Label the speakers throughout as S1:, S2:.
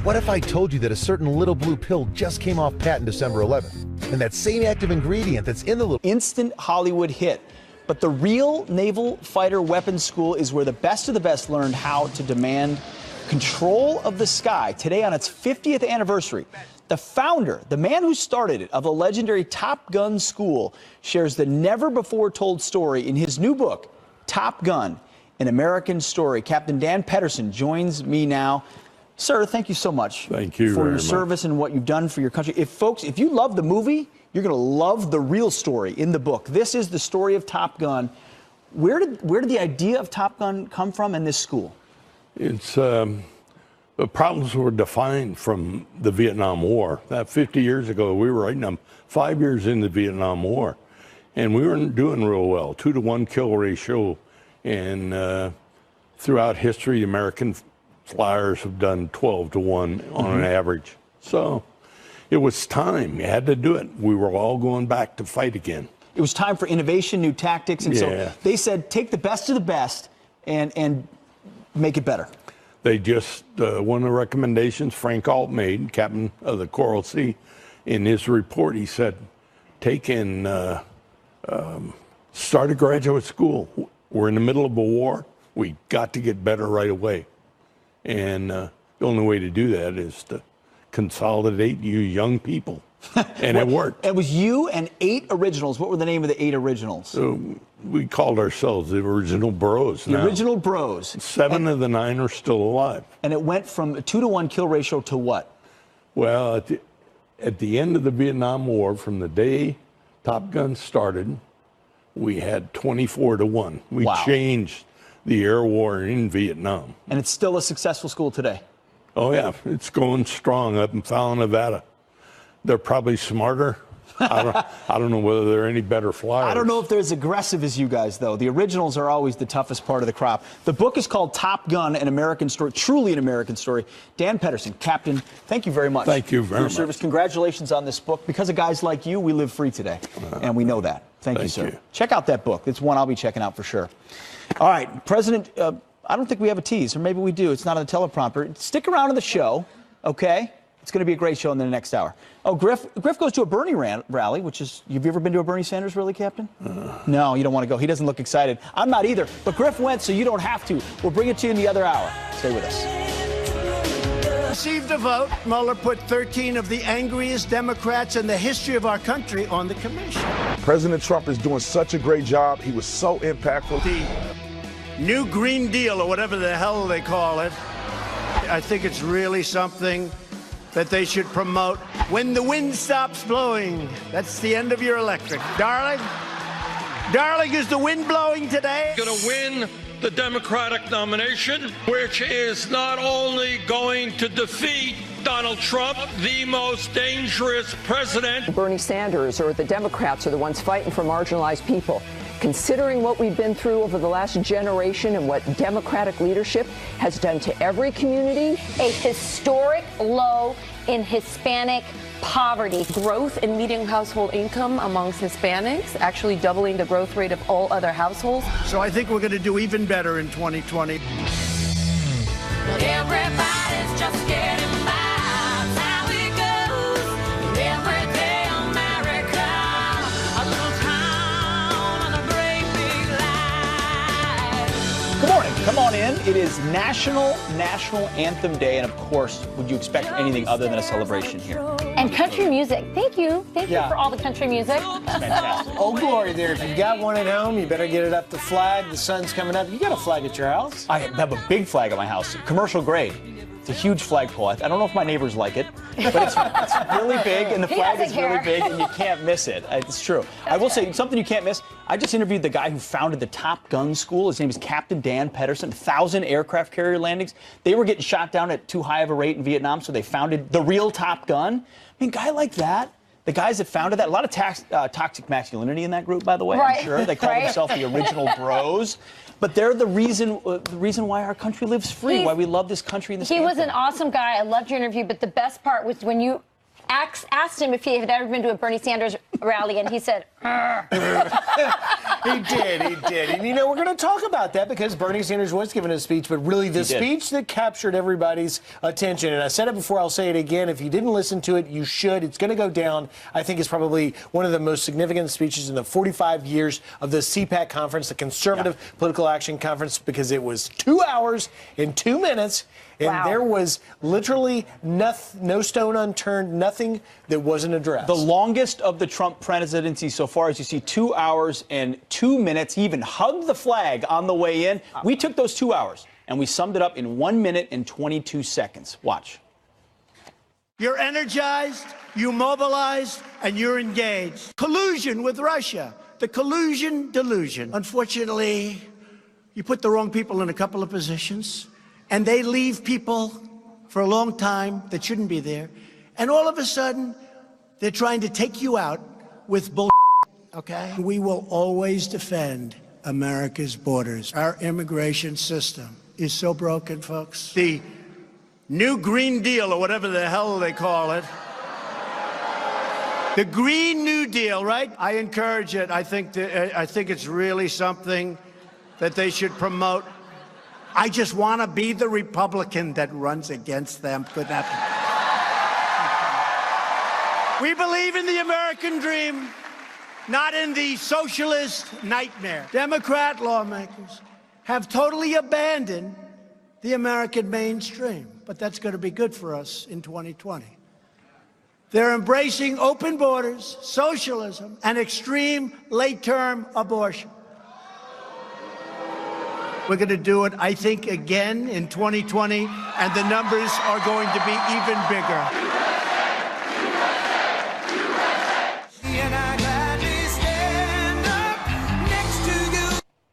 S1: What if I told you that a certain little blue pill just came off patent December 11th? And that same active ingredient that's in the little...
S2: Instant Hollywood hit. But the real Naval Fighter Weapons School is where the best of the best learned how to demand control of the sky. Today, on its 50th anniversary, the founder, the man who started it, of the legendary Top Gun School, shares the never-before-told story in his new book, Top Gun, An American Story. Captain Dan Pedersen joins me now. Sir, thank you so much.
S3: Thank you
S2: for
S3: very
S2: your service
S3: much.
S2: and what you've done for your country. If you love the movie, you're going to love the real story in the book. This is the story of Top Gun. Where did the idea of Top Gun come from in this school?
S3: It's the problems were defined from the Vietnam War. That 50 years ago, we were writing them 5 years into the Vietnam War, and we weren't doing real well. 2-to-1 kill ratio, and throughout history, American flyers have done 12-to-1 on an average. So it was time. You had to do it. We were all going back to fight again.
S2: It was time for innovation, new tactics, and so they said, take the best of the best and make it better.
S3: They just, one of the recommendations Frank Alt made, captain of the Coral Sea, in his report, he said, take and start a graduate school. We're in the middle of a war. We got to get better right away. And the only way to do that is to consolidate you young people. And it worked.
S2: It was you and 8 originals. What were the name of the 8 originals?
S3: So we called ourselves the Original Bros.
S2: The Original Bros.
S3: 7 of the 9 are still alive.
S2: And it went from a 2-to-1 kill ratio to what?
S3: Well, at the end of the Vietnam War, from the day Top Gun started, we had 24-to-1. We changed the air war in Vietnam.
S2: And it's still a successful school today?
S3: Oh, yeah. It's going strong up in Fallon, Nevada. They're probably smarter. I don't know whether they're any better flyers.
S2: I don't know if they're as aggressive as you guys, though. The originals are always the toughest part of the crop. The book is called Top Gun, An American Story, truly an American story. Dan Pedersen, Captain, thank you very much.
S3: Thank you very much.
S2: For your service. Congratulations on this book. Because of guys like you, we live free today, and we know that. Thank you, sir. Check out that book. It's one I'll be checking out for sure. All right, President, I don't think we have a tease, or maybe we do. It's not on the teleprompter. Stick around to the show, okay? It's going to be a great show in the next hour. Oh, Griff goes to a Bernie rally, which is, have you ever been to a Bernie Sanders rally, Captain? No, you don't want to go. He doesn't look excited. I'm not either, but Griff went, so you don't have to. We'll bring it to you in the other hour. Stay with us.
S4: Received a vote. Mueller put 13 of the angriest Democrats in the history of our country on the commission.
S5: President Trump is doing such a great job. He was so impactful.
S4: The New Green Deal, or whatever the hell they call it, I think it's really something that they should promote. When the wind stops blowing, that's the end of your electric. Darling, is the wind blowing today?
S6: Going to win the Democratic nomination, which is not only going to defeat Donald Trump, the most dangerous president.
S7: Bernie Sanders or the Democrats are the ones fighting for marginalized people. Considering what we've been through over the last generation and what Democratic leadership has done to every community.
S8: A historic low in Hispanic poverty.
S9: Growth in median household income amongst Hispanics, actually doubling the growth rate of all other households.
S4: So I think we're going to do even better in 2020.
S10: Everybody's just getting by. That's how it goes. Every day, America, a little town and a great big life.
S2: Good morning. Come on in. It is National Anthem Day, and of course, would you expect anything other than a celebration here?
S8: And country music. Thank you for all the country music.
S2: Fantastic.
S11: Oh, glory there. If you've got one at home, you better get it up to flag. The sun's coming up. You got a flag at your house?
S2: I have a big flag at my house, commercial grade. It's a huge flagpole. I don't know if my neighbors like it, but it's really big, and the flag is really big, and you can't miss it. It's true. I will say something you can't miss. I just interviewed the guy who founded the Top Gun School. His name is Captain Dan Pedersen. 1,000 aircraft carrier landings. They were getting shot down at too high of a rate in Vietnam, so they founded the real Top Gun. I mean, a guy like that. The guys that founded that, a lot of toxic masculinity in that group, by the way, I'm sure. They call themselves the Original Bros. But they're the reason why our country lives free, why we love this country and this anthem.
S8: He was an awesome guy. I loved your interview, but the best part was when you asked him if he had ever been to a Bernie Sanders rally, and he said,
S11: He did. And you know, we're going to talk about that because Bernie Sanders was giving a speech, but really the speech that captured everybody's attention. And I said it before, I'll say it again. If you didn't listen to it, you should. It's going to go down. I think it's probably one of the most significant speeches in the 45 years of the CPAC conference, the Conservative Political Action Conference, because it was 2 hours and 2 minutes. And there was literally no stone unturned, nothing that wasn't addressed.
S2: The longest of the Trump presidency so far, as you see, 2 hours and 2 minutes. He even hugged the flag on the way in. We took those 2 hours and we summed it up in 1 minute and 22 seconds. Watch.
S4: You're energized, you mobilized, and you're engaged. Collusion with Russia. The collusion delusion. Unfortunately, you put the wrong people in a couple of positions, and they leave people for a long time that shouldn't be there. And all of a sudden, they're trying to take you out with bull. Okay? We will always defend America's borders. Our immigration system is so broken, folks. The new Green Deal, or whatever the hell they call it. The Green New Deal, right? I encourage it. I think it's really something that they should promote. I just want to be the Republican that runs against them. Could that be? We believe in the American dream, not in the socialist nightmare. Democrat lawmakers have totally abandoned the American mainstream, but that's going to be good for us in 2020. They're embracing open borders, socialism, and extreme late-term abortion. We're going to do it, I think, again in 2020, and the numbers are going to be even bigger.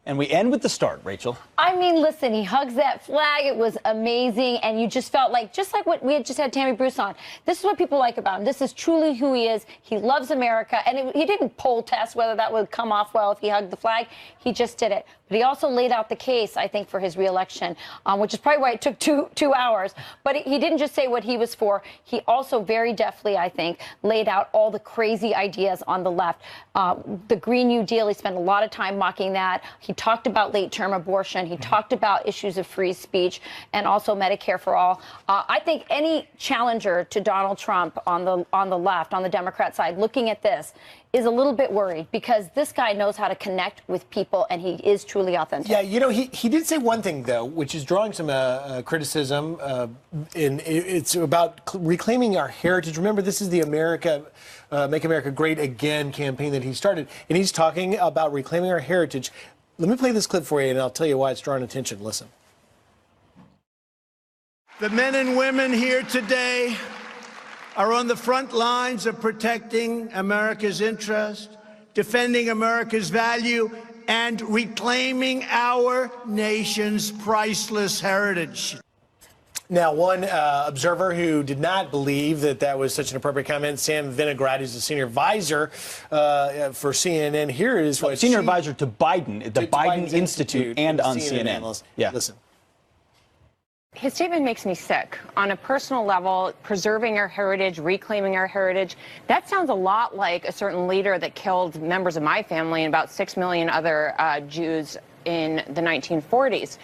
S2: And we end with the start, Rachel.
S8: I mean, listen, he hugs that flag. It was amazing. And you just felt like, just like what we had just had Tammy Bruce on, this is what people like about him. This is truly who he is. He loves America. And he didn't poll test whether that would come off well if he hugged the flag. He just did it. But he also laid out the case, I think, for his reelection, which is probably why it took two hours. But he didn't just say what he was for. He also very deftly, I think, laid out all the crazy ideas on the left. The Green New Deal, he spent a lot of time mocking that. He talked about late-term abortion. He talked about issues of free speech and also Medicare for all. I think any challenger to Donald Trump on the left, on the Democrat side, looking at this, is a little bit worried because this guy knows how to connect with people and he is truly authentic.
S11: Yeah, you know, he did say one thing, though, which is drawing some criticism, and it's about reclaiming our heritage. Remember, this is the Make America Great Again campaign that he started, and he's talking about reclaiming our heritage. Let me play this clip for you, and I'll tell you why it's drawing attention. Listen.
S4: The men and women here today are on the front lines of protecting America's interest, defending America's value, and reclaiming our nation's priceless heritage.
S11: Now, one observer who did not believe that was such an appropriate comment, Sam Vinograd, who's a senior advisor for CNN. Here is what
S2: senior advisor to Biden, the Biden Institute, and on CNN.
S11: Yeah, listen.
S12: His statement makes me sick. On a personal level, preserving our heritage, reclaiming our heritage, that sounds a lot like a certain leader that killed members of my family and about 6 million other Jews in the 1940s.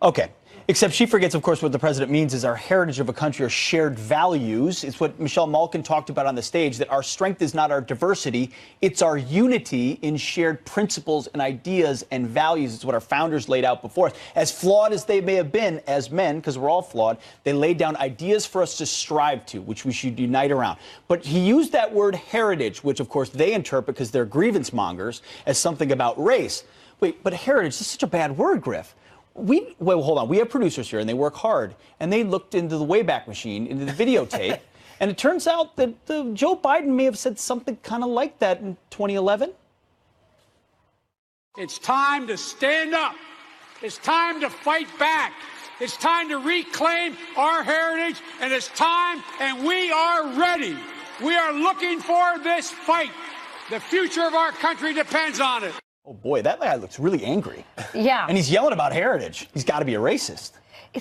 S2: Okay. Except she forgets, of course, what the president means is our heritage of a country are shared values. It's what Michelle Malkin talked about on the stage, that our strength is not our diversity, it's our unity in shared principles and ideas and values. It's what our founders laid out before us. As flawed as they may have been as men, because we're all flawed, they laid down ideas for us to strive to, which we should unite around. But he used that word heritage, which, of course, they interpret, because they're grievance mongers, as something about race. Wait, but heritage is such a bad word, Griff. Well, hold on. We have producers here, and they work hard. And they looked into the Wayback Machine, into the videotape. And it turns out that Joe Biden may have said something kind of like that in 2011.
S13: It's time to stand up. It's time to fight back. It's time to reclaim our heritage. And it's time, and we are ready. We are looking for this fight. The future of our country depends on it.
S2: Oh, boy, that guy looks really angry.
S8: Yeah.
S2: And he's yelling about heritage. He's got to be a racist.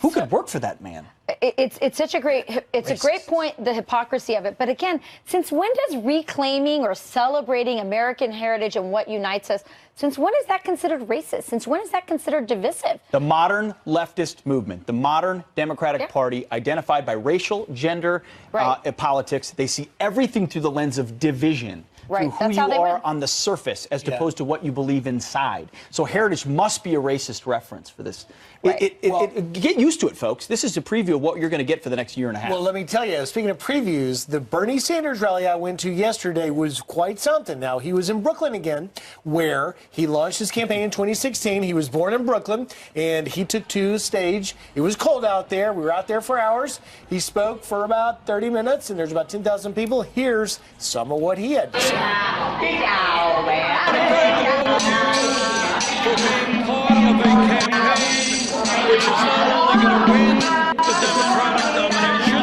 S2: Who could work for that man?
S8: It's such a great a great point, the hypocrisy of it. But again, since when does reclaiming or celebrating American heritage and what unites us, since when is that considered racist? Since when is that considered divisive?
S2: The modern leftist movement, the modern Democratic Party, identified by racial, gender, politics, they see everything through the lens of division.
S8: Right.
S2: Through who
S8: That's
S2: you
S8: how they
S2: are
S8: win.
S2: on the surface as opposed to what you believe inside. So heritage must be a racist reference for this. Get used to it, folks. This is a preview of what you're going to get for the next year and a half.
S11: Well, let me tell you, speaking of previews, the Bernie Sanders rally I went to yesterday was quite something. Now, he was in Brooklyn again, where he launched his campaign in 2016. He was born in Brooklyn, and he took to the stage. It was cold out there. We were out there for hours. He spoke for about 30 minutes, and there's about 10,000 people. Here's some of what he had to say.
S6: For being part of a campaign which is not only going to win the Democratic nomination,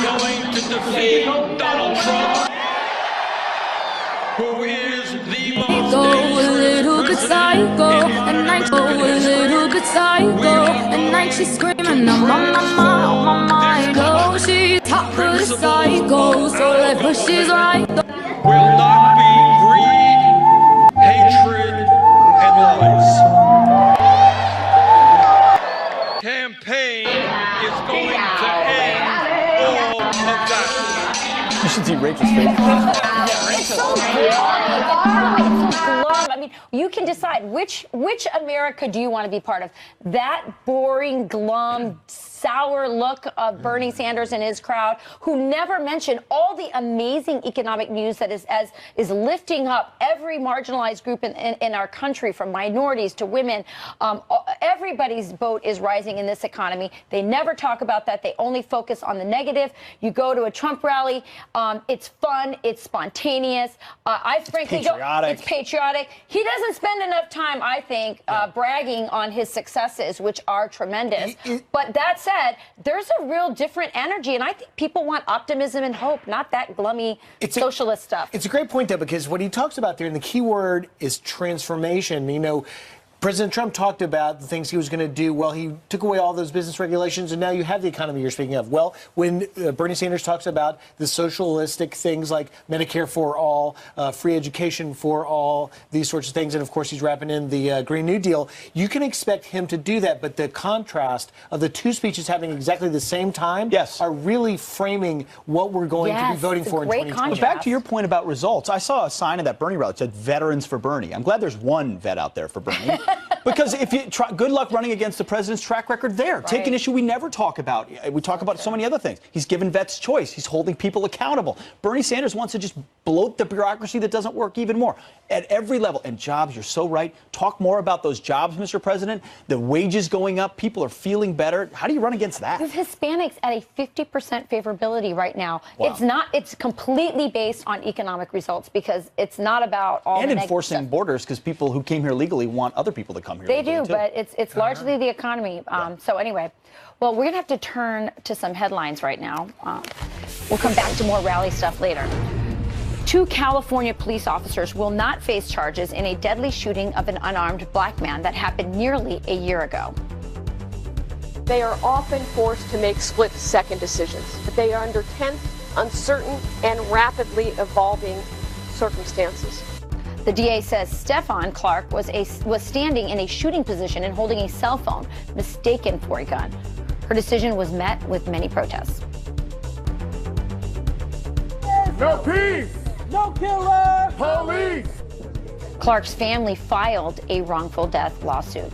S6: going to defeat Donald Trump, who is the most
S10: Go a
S6: dangerous
S10: little bit psycho, and I go a little bit psycho, and night she's screaming, I'm on my mind. Oh, she's hot for the psycho, so like pushes right.
S6: will not be greed, hatred, and lies. Campaign is going to end all of that.
S2: You should see Rachel's face.
S8: It's so glum. It's so glum. I mean, you can decide which America do you want to be part of. That boring, glum, sour look of Bernie Sanders and his crowd, who never mention all the amazing economic news that is lifting up every marginalized group in our country, from minorities to women. Everybody's boat is rising in this economy. They never talk about that. They only focus on the negative. You go to a Trump rally, it's fun, it's spontaneous. I frankly
S2: patriotic.
S8: It's patriotic. He doesn't spend enough time, I think, bragging on his successes, which are tremendous. But that said, there's a real different energy, and I think people want optimism and hope, not that glummy socialist stuff.
S11: It's a great point, though, because what he talks about there, and the key word is transformation. You know, President Trump talked about the things he was going to do. Well, he took away all those business regulations, and now you have the economy you're speaking of. Well, when Bernie Sanders talks about the socialistic things like Medicare for all, free education for all, these sorts of things, and of course he's wrapping in the Green New Deal, you can expect him to do that. But the contrast of the two speeches happening exactly the same time are really framing what we're going to be voting for in 2020.
S2: But back to your point about results, I saw a sign in that Bernie rally that said "Veterans for Bernie." I'm glad there's one vet out there for Bernie. Because if you try, good luck running against the president's track record there.
S8: Right.
S2: Take an issue we never talk about. We talk about so many other things. He's given vets choice. He's holding people accountable. Bernie Sanders wants to just bloat the bureaucracy that doesn't work even more at every level. And jobs, you're so right. Talk more about those jobs, Mr. President. The wages going up. People are feeling better. How do you run against that?
S8: With Hispanics at a 50% favorability right now.
S2: Wow.
S8: It's completely based on economic results, because it's not about all
S2: and
S8: the
S2: enforcing
S8: negative stuff.
S2: borders, because people who came here legally want other people to come here
S8: They
S2: legally,
S8: do,
S2: too.
S8: but it's largely the economy. So anyway, well, we're going to have to turn to some headlines right now. We'll come back to more rally stuff later. 2 California police officers will not face charges in a deadly shooting of an unarmed black man that happened nearly a year ago.
S9: They are often forced to make split-second decisions, but they are under tense, uncertain, and rapidly evolving circumstances.
S8: The DA says Stefan Clark was standing in a shooting position and holding a cell phone, mistaken for a gun. Her decision was met with many protests.
S10: No peace! No killer! Police!
S8: Clark's family filed a wrongful death lawsuit.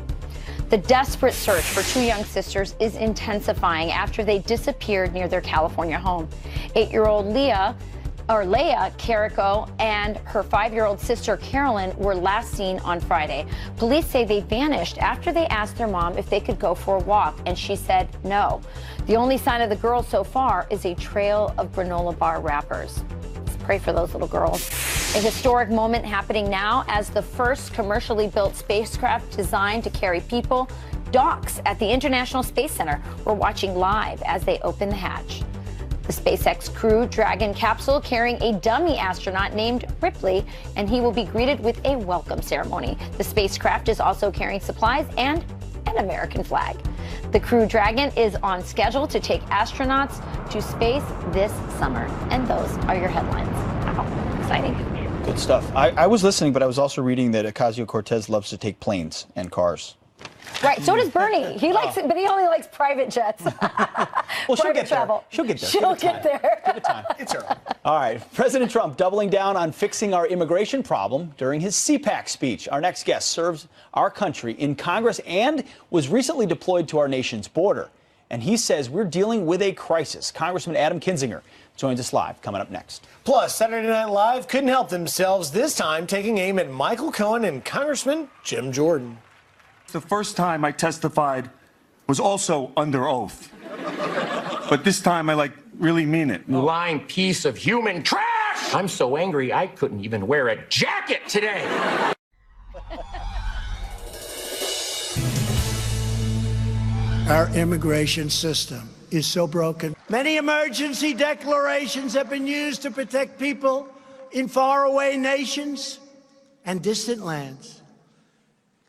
S8: The desperate search for 2 young sisters is intensifying after they disappeared near their California home. 8-year-old Leia Carrico and her 5-year-old sister Carolyn were last seen on Friday. Police say they vanished after they asked their mom if they could go for a walk, and she said no. The only sign of the girls so far is a trail of granola bar wrappers. Let's pray for those little girls. A historic moment happening now as the first commercially built spacecraft designed to carry people docks at the International Space Center. We're watching live as they open the hatch. The SpaceX Crew Dragon capsule carrying a dummy astronaut named Ripley, and he will be greeted with a welcome ceremony. The spacecraft is also carrying supplies and an American flag. The Crew Dragon is on schedule to take astronauts to space this summer. And those are your headlines. Wow, exciting.
S2: Good stuff. I was listening, but I was also reading that Ocasio-Cortez loves to take planes and cars.
S8: Right, so does Bernie. He likes it, but he only likes private jets.
S2: Well, she'll get
S8: travel.
S2: there. She'll get there.
S8: She'll get there.
S2: Give it time.
S11: It's early.
S2: All right. President Trump doubling down on fixing our immigration problem during his CPAC speech. Our next guest serves our country in Congress and was recently deployed to our nation's border. And he says we're dealing with a crisis. Congressman Adam Kinzinger joins us live, coming up next.
S11: Plus, Saturday Night Live couldn't help themselves, this time taking aim at Michael Cohen and Congressman Jim Jordan.
S14: The first time I testified was also under oath. But this time I really mean it.
S15: You lying piece of human trash! I'm so angry I couldn't even wear a jacket today.
S4: Our immigration system is so broken. Many emergency declarations have been used to protect people in faraway nations and distant lands.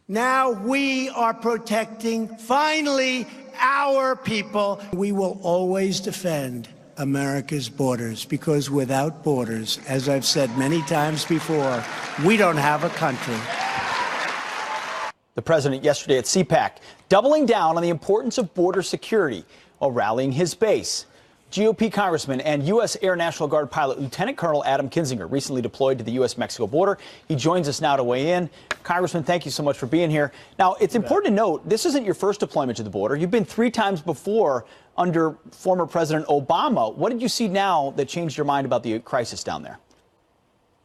S4: Now we are protecting, finally, our people. We will always defend America's borders, because without borders, as I've said many times before, we don't have a country.
S2: The president yesterday at CPAC doubling down on the importance of border security while rallying his base. GOP Congressman and U.S. Air National Guard pilot Lieutenant Colonel Adam Kinzinger recently deployed to the U.S.-Mexico border. He joins us now to weigh in. Congressman, thank you so much for being here. Now, it's important to note, this isn't your first deployment to the border. You've been 3 times before under former President Obama. What did you see now that changed your mind about the crisis down there?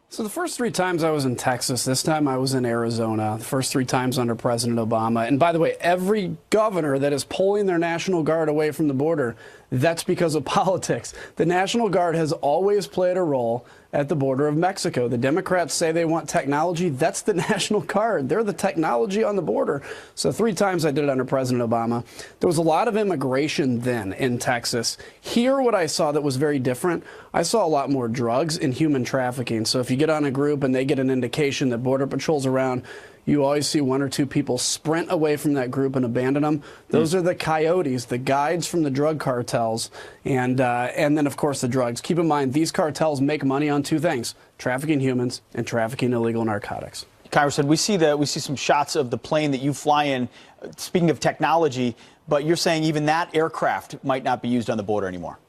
S16: So the first 3 times I was in Texas, this time I was in Arizona, the first 3 times under President Obama. And by the way, every governor that is pulling their National Guard away from the border, that's because of politics. The National Guard has always played a role at the border of Mexico. The Democrats say they want technology. That's the National Guard. They're the technology on the border. So 3 times I did it under President Obama. There was a lot of immigration then in Texas. Here, what I saw that was very different, I saw a lot more drugs and human trafficking. So if you get on a group and they get an indication that Border Patrol's around, you always see 1 or 2 people sprint away from that group and abandon them. Those are the coyotes, the guides from the drug cartels, and then, of course, the drugs. Keep in mind, these cartels make money on 2 things, trafficking humans and trafficking illegal narcotics.
S2: Congressman, we see some shots of the plane that you fly in, speaking of technology, but you're saying even that aircraft might not be used on the border anymore.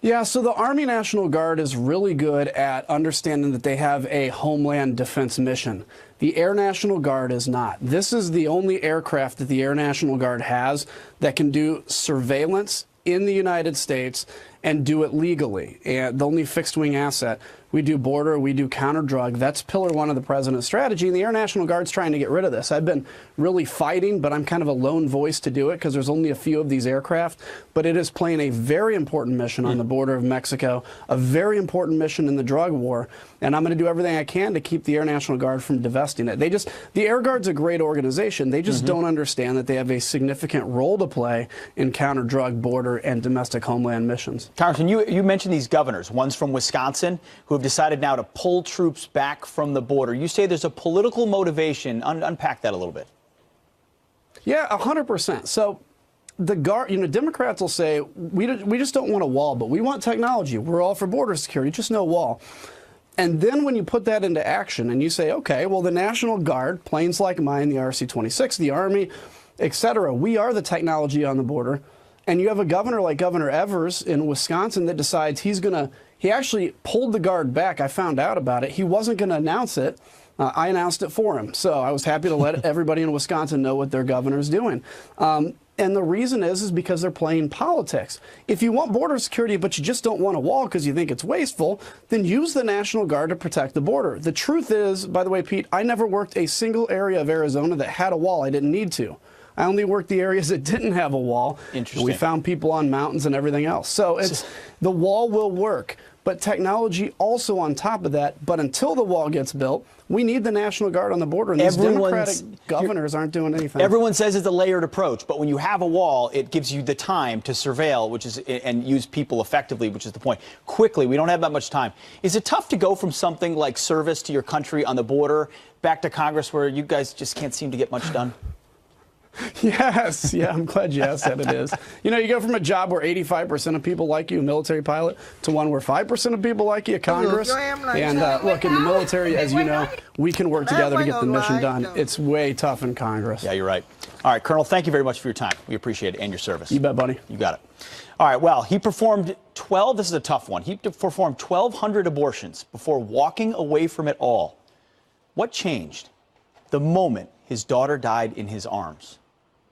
S16: Yeah, so the Army National Guard is really good at understanding that they have a homeland defense mission. The Air National Guard is not. This is the only aircraft that the Air National Guard has that can do surveillance in the United States and do it legally. And the only fixed-wing asset. We do border, we do counter-drug. That's pillar 1 of the president's strategy, and the Air National Guard's trying to get rid of this. I've been really fighting, but I'm kind of a lone voice to do it because there's only a few of these aircraft. But it is playing a very important mission on the border of Mexico, a very important mission in the drug war, and I'm going to do everything I can to keep the Air National Guard from divesting it. The Air Guard's a great organization. They just don't understand that they have a significant role to play in counter-drug, border, and domestic homeland missions.
S2: Congressman, you mentioned these governors. One's from Wisconsin, who have decided now to pull troops back from the border. You say there's a political motivation. Unpack that a little bit.
S16: Yeah, 100%. So the guard, Democrats will say, we just don't want a wall, but we want technology. We're all for border security, just no wall. And then when you put that into action and you say, okay, well, the National Guard, planes like mine, the RC-26, the Army, et cetera, we are the technology on the border. And you have a governor like Governor Evers in Wisconsin that decides he actually pulled the Guard back. I found out about it. He wasn't going to announce it. I announced it for him. So I was happy to let everybody in Wisconsin know what their governor's doing. And the reason is because they're playing politics. If you want border security, but you just don't want a wall because you think it's wasteful, then use the National Guard to protect the border. The truth is, by the way, Pete, I never worked a single area of Arizona that had a wall. I didn't need to. I only worked the areas that didn't have a wall.
S2: Interesting.
S16: And we found people on mountains and everything else. So the wall will work, but technology also on top of that. But until the wall gets built, we need the National Guard on the border, and these Democratic governors aren't doing anything.
S2: Everyone says it's a layered approach, but when you have a wall, it gives you the time to surveil, and use people effectively, which is the point. Quickly, we don't have that much time. Is it tough to go from something like service to your country on the border back to Congress, where you guys just can't seem to get much done?
S16: Yes, yeah, I'm glad you asked that. It is. You know, you go from a job where 85% of people like you, a military pilot, to one where 5% of people like you, Congress. And look, in the military, as you know, we can work together to get the mission done. It's way tough in Congress.
S2: Yeah, you're right. All right, Colonel, thank you very much for your time. We appreciate it and your service.
S16: You bet, buddy.
S2: You got it. All right, well, he performed 12, this is a tough one. He performed 1,200 abortions before walking away from it all. What changed the moment his daughter died in his arms?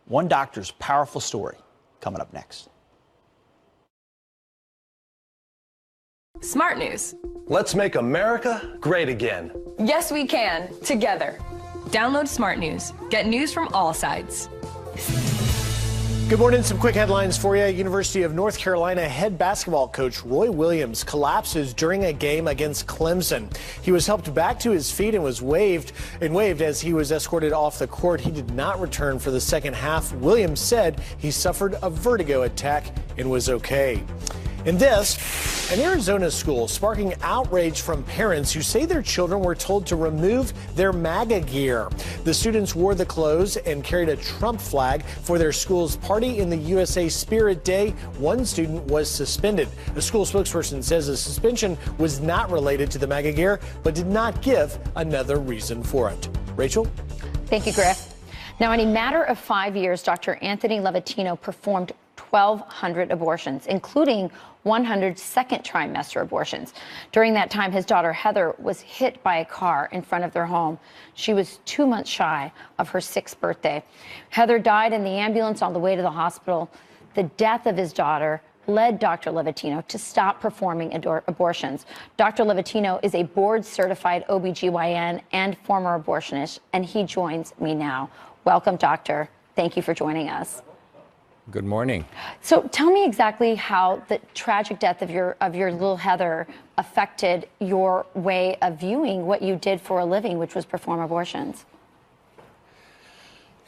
S2: One doctor's powerful story coming up next.
S17: Smart news.
S18: Let's make America great again.
S17: Yes, we can, together. Download Smart News. Get news from all sides.
S11: Good morning. Some quick headlines for you. University of North Carolina head basketball coach Roy Williams collapses during a game against Clemson. He was helped back to his feet and was waved as he was escorted off the court. He did not return for the second half. Williams said he suffered a vertigo attack and was okay. And this, an Arizona school sparking outrage from parents who say their children were told to remove their MAGA gear. The students wore the clothes and carried a Trump flag for their school's Party in the USA Spirit Day. One student was suspended. A school spokesperson says the suspension was not related to the MAGA gear, but did not give another reason for it. Rachel?
S19: Thank you, Griff. Now, in a matter of 5 years, Dr. Anthony Levatino performed 1,200 abortions, including 100 second trimester abortions. During that time, his daughter Heather was hit by a car in front of their home. She was 2 months shy of her 6th birthday. Heather died in the ambulance on the way to the hospital. The death of his daughter led Dr. Levatino to stop performing abortions. Dr. Levatino is a board-certified OBGYN and former abortionist, and he joins me now. Welcome, doctor. Thank you for joining us.
S20: Good morning.
S19: So tell me exactly how the tragic death of your little Heather affected your way of viewing what you did for a living, which was perform abortions.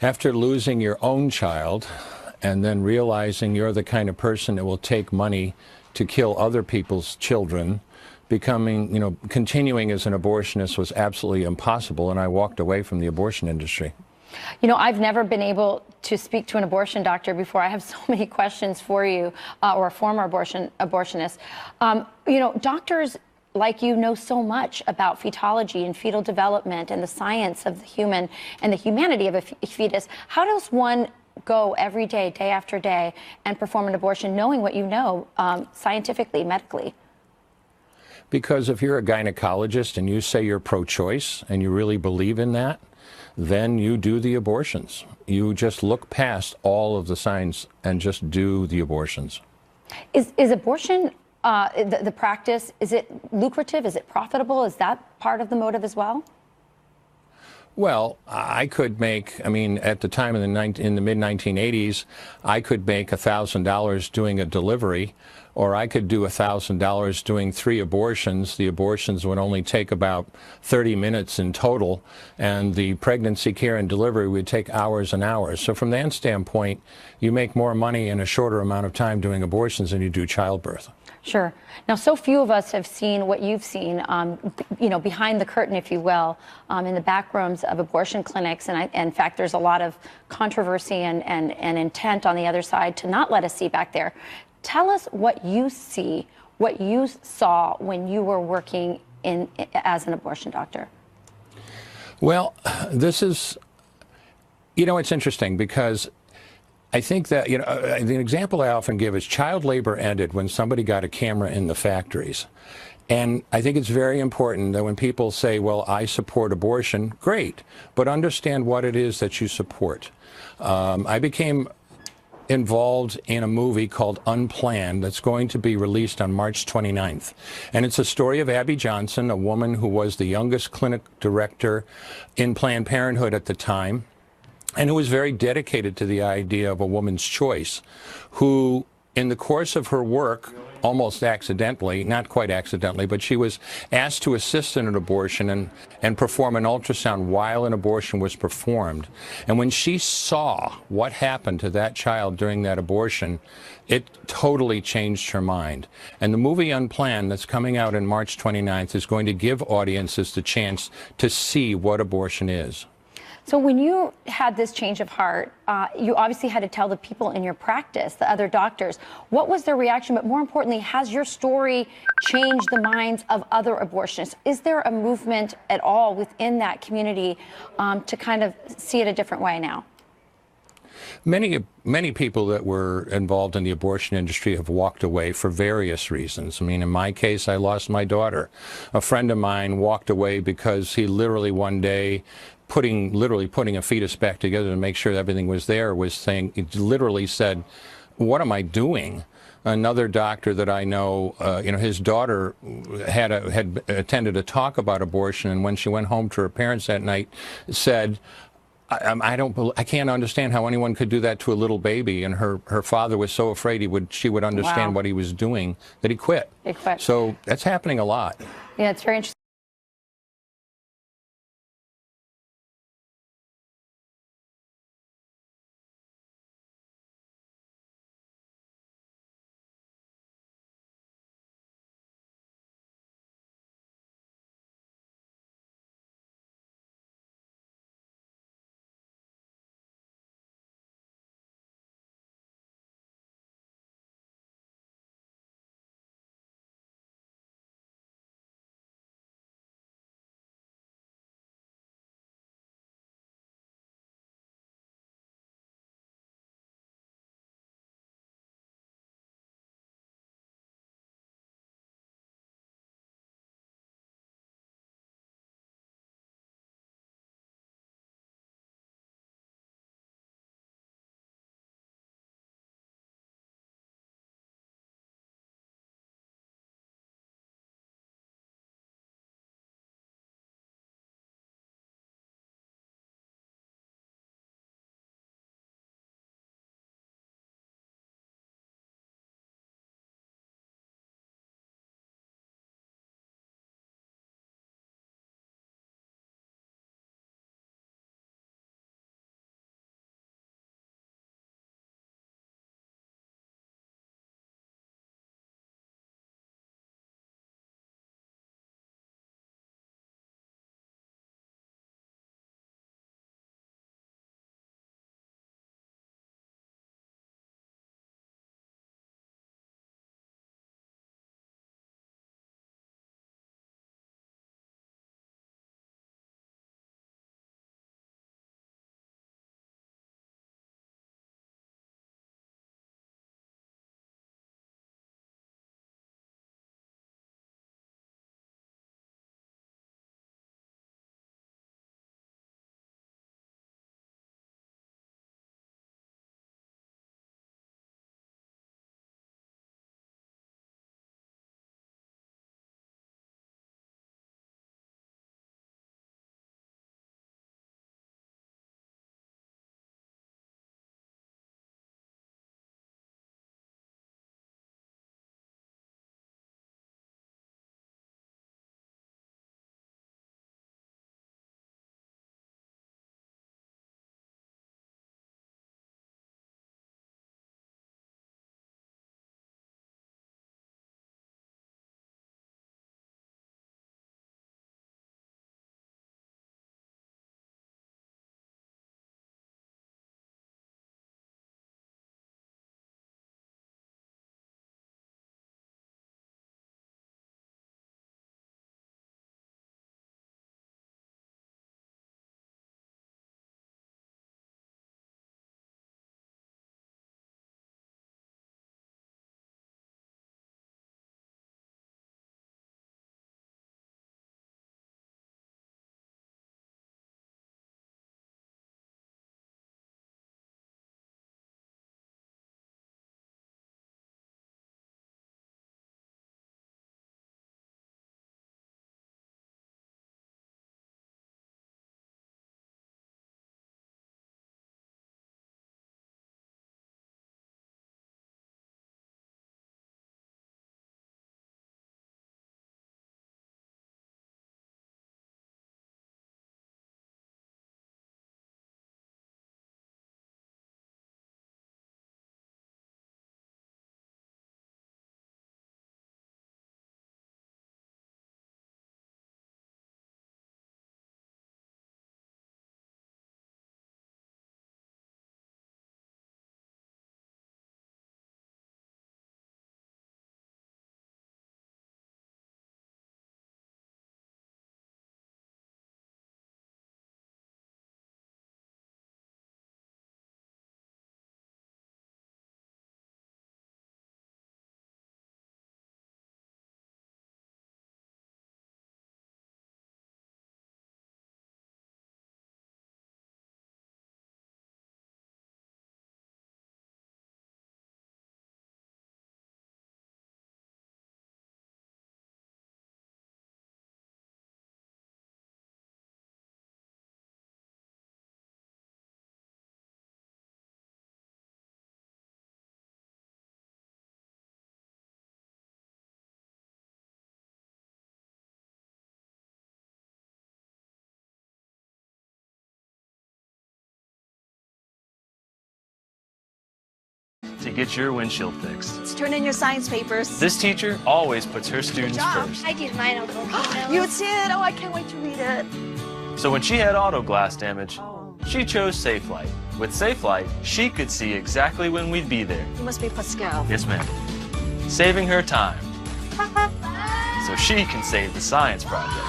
S20: After losing your own child and then realizing you're the kind of person that will take money to kill other people's children, continuing as an abortionist was absolutely impossible, and I walked away from the abortion industry.
S19: You know, I've never been able to speak to an abortion doctor before. I have so many questions for you, or a former abortionist. Doctors like you know so much about fetology and fetal development and the science of the human and the humanity of a fetus. How does one go every day, day after day, and perform an abortion knowing what you know scientifically, medically?
S20: Because if you're a gynecologist and you say you're pro-choice and you really believe in that, then you do the abortions. You just look past all of the science and just do the abortions.
S19: Is abortion, the practice, is it lucrative? Is it profitable? Is that part of the motive as well?
S20: Well, I could make, at the time in the mid-1980s, I could make $1,000 doing a delivery, or I could do $1,000 doing 3 abortions. The abortions would only take about 30 minutes in total, and the pregnancy care and delivery would take hours and hours. So from that standpoint, you make more money in a shorter amount of time doing abortions than you do childbirth.
S19: Sure. Now, so few of us have seen what you've seen, behind the curtain, if you will, in the back rooms of abortion clinics. And in fact, there's a lot of controversy and intent on the other side to not let us see back there. Tell us what you see, what you saw when you were working as an abortion doctor.
S20: Well, this is, it's interesting because I think that, the example I often give is child labor ended when somebody got a camera in the factories. And I think it's very important that when people say, well, I support abortion, great, but understand what it is that you support. I became involved in a movie called Unplanned that's going to be released on March 29th. And it's a story of Abby Johnson, a woman who was the youngest clinic director in Planned Parenthood at the time, and who was very dedicated to the idea of a woman's choice, who, in the course of her work, almost accidentally, not quite accidentally, but she was asked to assist in an abortion and perform an ultrasound while an abortion was performed. And when she saw what happened to that child during that abortion, it totally changed her mind. And the movie Unplanned that's coming out on March 29th is going to give audiences the chance to see what abortion is.
S19: So when you had this change of heart, you obviously had to tell the people in your practice, the other doctors. What was their reaction? But more importantly, has your story changed the minds of other abortionists? Is there a movement at all within that community to kind of see it a different way now?
S20: Many people that were involved in the abortion industry have walked away for various reasons. I mean, in my case, I lost my daughter. A friend of mine walked away because he literally one day, literally putting a fetus back together to make sure everything was there, was saying, he literally said, "What am I doing?" Another doctor that I know, his daughter had attended a talk about abortion, and when she went home to her parents that night, said, I can't understand how anyone could do that to a little baby. And her father was so afraid she would understand what he was doing that he quit.
S19: He quit.
S20: So that's happening a lot.
S19: Yeah, it's very interesting.
S21: to get your windshield fixed.
S22: Let's turn in your science papers.
S21: This teacher always puts her students first.
S22: I did mine, Uncle. You did? Oh, I can't wait to read it.
S21: So when she had auto glass damage, she chose Safelite. With Safelite, she could see exactly when we'd be there.
S22: You must be Pascal.
S21: Yes, ma'am. Saving her time. So she can save the science project.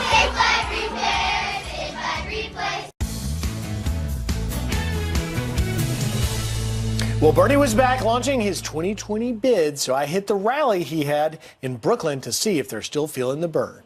S10: Safelite repair, Safelite replace.
S11: Well, Bernie was back launching his 2020 bid, so I hit the rally he had in Brooklyn to see if they're still feeling the burn.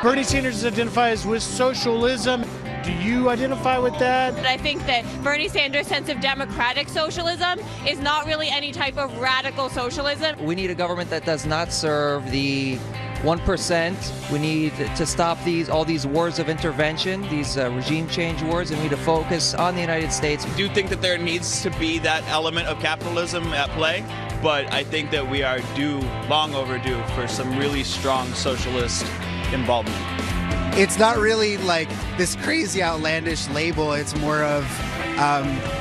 S11: Bernie Sanders identifies with socialism. Do you identify with that?
S23: I think that Bernie Sanders' sense of democratic socialism is not really any type of radical socialism.
S24: We need a government that does not serve the 1%. We need to stop all these wars of intervention, these regime change wars, and we need to focus on the United States.
S25: I do think that there needs to be that element of capitalism at play, but I think that we are long overdue for some really strong socialist involvement.
S26: It's not really like this crazy outlandish label. It's more of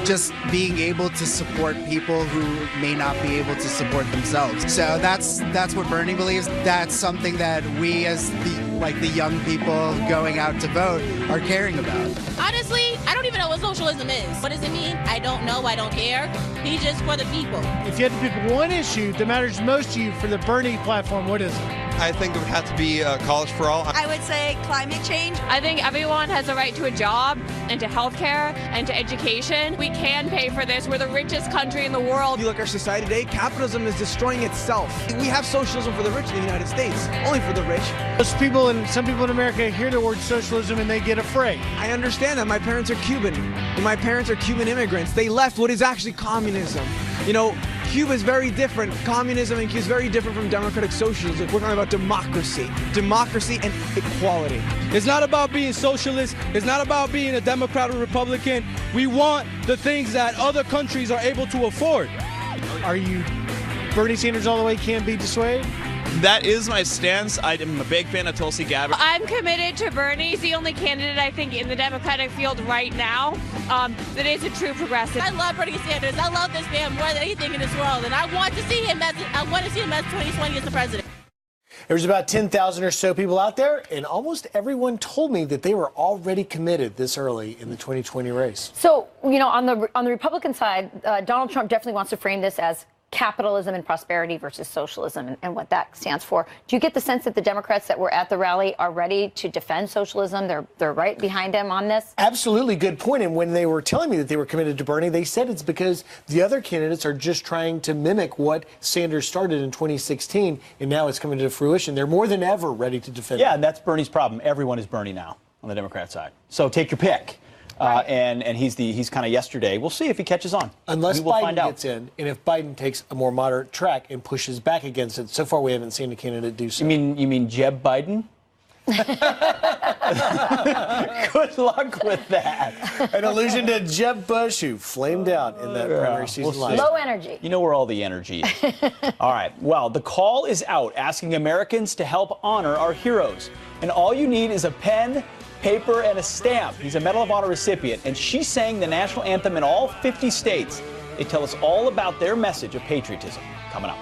S26: just being able to support people who may not be able to support themselves. So that's what Bernie believes. That's something that we as the young people going out to vote are caring about.
S27: Honestly, I don't even know what socialism is. What does it mean? I don't know. I don't care. He's just for the people.
S11: If you had to pick one issue that matters most to you for the Bernie platform, what is it?
S28: I think it would have to be college for all.
S22: I would say climate change.
S23: I think everyone has a right to a job and to health care and to education. We can pay for this. We're the richest country in the world.
S29: If you look at our society today, capitalism is destroying itself. We have socialism for the rich in the United States, only for the rich.
S11: Most people and some people in America hear the word socialism and they get afraid.
S29: I understand that. My parents are Cuban. And my parents are Cuban immigrants. They left what is actually communism. You know, Cuba is very different. Communism in Cuba is very different from democratic socialism. We're talking about democracy and equality.
S30: It's not about being socialist. It's not about being a Democrat or Republican. We want the things that other countries are able to afford.
S11: Are you Bernie Sanders all the way, can't be dissuaded?
S25: That is my stance. I am a big fan of Tulsi Gabbard.
S23: I'm committed to Bernie. He's the only candidate, I think, in the Democratic field right now that is a true progressive.
S27: I love Bernie Sanders. I love this man more than anything in this world, and I want to see him as 2020 as the president.
S11: There's about 10,000 or so people out there, and almost everyone told me that they were already committed this early in the 2020 race.
S19: So, you know, on the Republican side, Donald Trump definitely wants to frame this as capitalism and prosperity versus socialism and what that stands for. Do you get the sense that the Democrats that were at the rally are ready to defend socialism? They're right behind him on this?
S11: Absolutely, good point. And when they were telling me that they were committed to Bernie, they said it's because the other candidates are just trying to mimic what Sanders started in 2016, and now it's coming to fruition. They're more than ever ready to defend
S2: Yeah,
S11: it.
S2: and that's Bernie's problem. Everyone is Bernie now on the Democrat side. So take your pick. And he's kind of yesterday. We'll see if he catches on.
S11: Unless
S2: we will
S11: Biden
S2: find out.
S11: gets in, and if Biden takes a more moderate track and pushes back against it. So far, we haven't seen a candidate do so.
S2: You mean Jeb Biden? Good luck with that.
S11: An allusion to Jeb Bush, who flamed out in that primary season last year.
S19: Low energy.
S2: You know where all the energy is. All right. Well, the call is out asking Americans to help honor our heroes. And all you need is a pen, paper, and a stamp. He's a Medal of Honor recipient, and she sang the national anthem in all 50 states. They tell us all about their message of patriotism. Coming up.